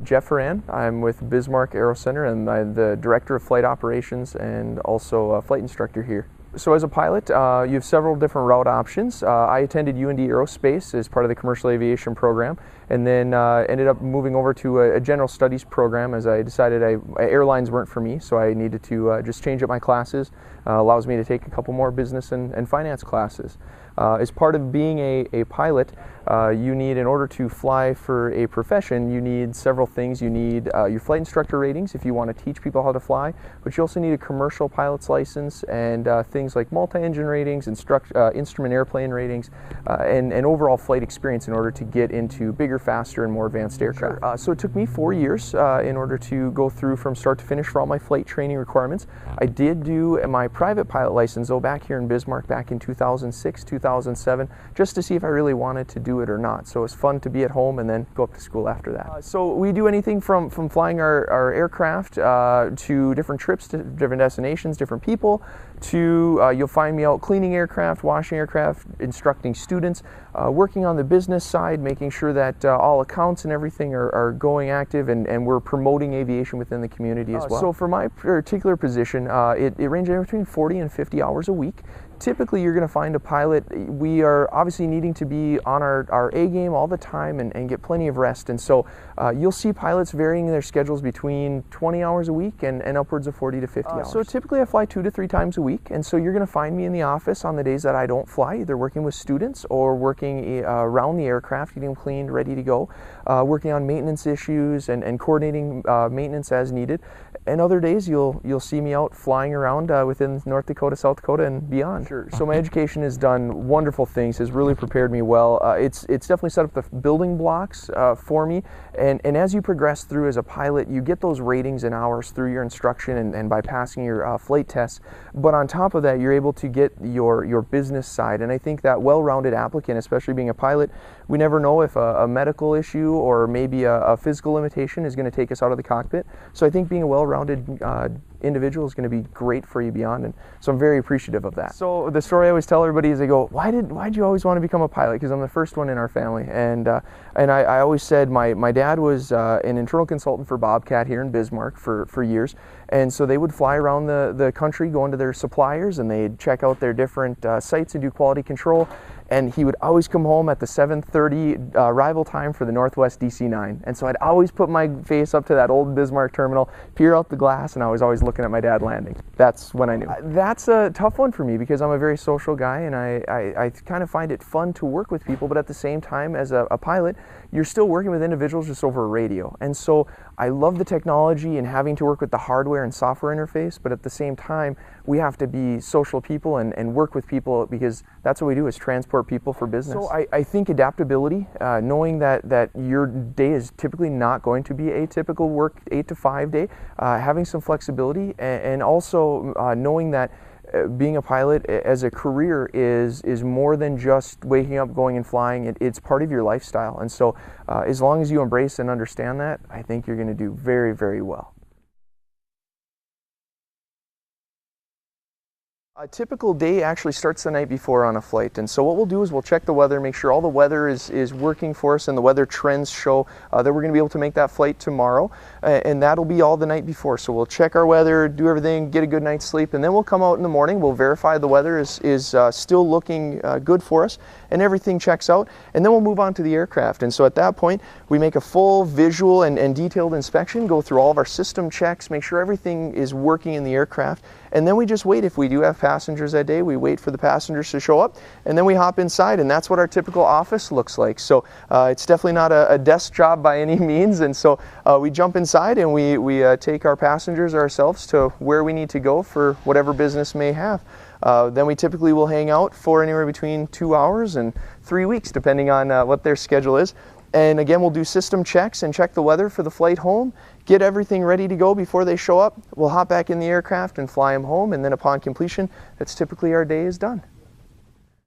Jeff Horan. I'm with Bismarck Aero Center and I'm the Director of Flight Operations and also a flight instructor here. So as a pilot, you have several different route options. I attended UND Aerospace as part of the commercial aviation program, and then ended up moving over to a general studies program as I decided airlines weren't for me, so I needed to just change up my classes. Allows me to take a couple more business and finance classes. As part of being a pilot, you need, in order to fly for a profession, you need several things. You need your flight instructor ratings if you want to teach people how to fly, but you also need a commercial pilot's license and things like multi-engine ratings, instrument airplane ratings, and overall flight experience in order to get into bigger, faster, and more advanced aircraft. So it took me 4 years in order to go through from start to finish for all my flight training requirements. I did do my private pilot license, though, back here in Bismarck back in 2006, 2007, just to see if I really wanted to do it or not. So it was fun to be at home and then go up to school after that. So we do anything from flying our aircraft to different trips to different destinations, different people, to you'll find me out cleaning aircraft, washing aircraft, instructing students, working on the business side, making sure that all accounts and everything are going active, and we're promoting aviation within the community as well. So for my particular position, it ranges between 40 and 50 hours a week. Typically, you're going to find a pilot, we are obviously needing to be on our A game all the time and get plenty of rest. And so you'll see pilots varying their schedules between 20 hours a week and upwards of 40 to 50 hours. So typically I fly 2 to 3 times a week. And so you're going to find me in the office on the days that I don't fly, either working with students or working around the aircraft, getting them cleaned, ready to go, working on maintenance issues and coordinating maintenance as needed. And other days you'll see me out flying around within North Dakota, South Dakota, and beyond. So my education has done wonderful things, has really prepared me well. It's definitely set up the building blocks for me, and as you progress through as a pilot, you get those ratings and hours through your instruction and by passing your flight tests, but on top of that you're able to get your business side, and I think that well-rounded applicant, especially being a pilot, we never know if a medical issue or maybe a physical limitation is going to take us out of the cockpit. So I think being a well-rounded individual is going to be great for you beyond, and so I'm very appreciative of that. So the story I always tell everybody is, they go, why'd you always want to become a pilot? Because I'm the first one in our family, and I always said my dad was an internal consultant for Bobcat here in Bismarck for years, and so they would fly around the country going to their suppliers, and they'd check out their different sites and do quality control. And he would always come home at the 7:30 arrival time for the Northwest DC-9. And so I'd always put my face up to that old Bismarck terminal, peer out the glass, and I was always looking at my dad landing. That's when I knew. That's a tough one for me because I'm a very social guy, and I kind of find it fun to work with people, but at the same time, as a pilot, you're still working with individuals just over a radio. And so I love the technology and having to work with the hardware and software interface, but at the same time, we have to be social people and work with people, because that's what we do, is transport people for business. So I think adaptability, knowing that your day is typically not going to be a typical work 8 to 5 day, having some flexibility, and also knowing that being a pilot as a career is more than just waking up, going and flying. It's part of your lifestyle, and so as long as you embrace and understand that, I think you're going to do very, very well. A typical day actually starts the night before on a flight, and so what we'll do is we'll check the weather, make sure all the weather is working for us and the weather trends show that we're going to be able to make that flight tomorrow, and that'll be all the night before. So we'll check our weather, do everything, get a good night's sleep, and then we'll come out in the morning, we'll verify the weather is still looking good for us and everything checks out, and then we'll move on to the aircraft. And so at that point we make a full visual and detailed inspection, go through all of our system checks, make sure everything is working in the aircraft, and then we just wait. If we do have passengers that day, we wait for the passengers to show up, and then we hop inside, and that's what our typical office looks like. So it's definitely not a desk job by any means, and so we jump inside and we take our passengers ourselves to where we need to go for whatever business may have. Then we typically will hang out for anywhere between 2 hours and 3 weeks, depending on what their schedule is. And again, we'll do system checks and check the weather for the flight home, get everything ready to go before they show up. We'll hop back in the aircraft and fly them home, and then upon completion, that's typically our day is done.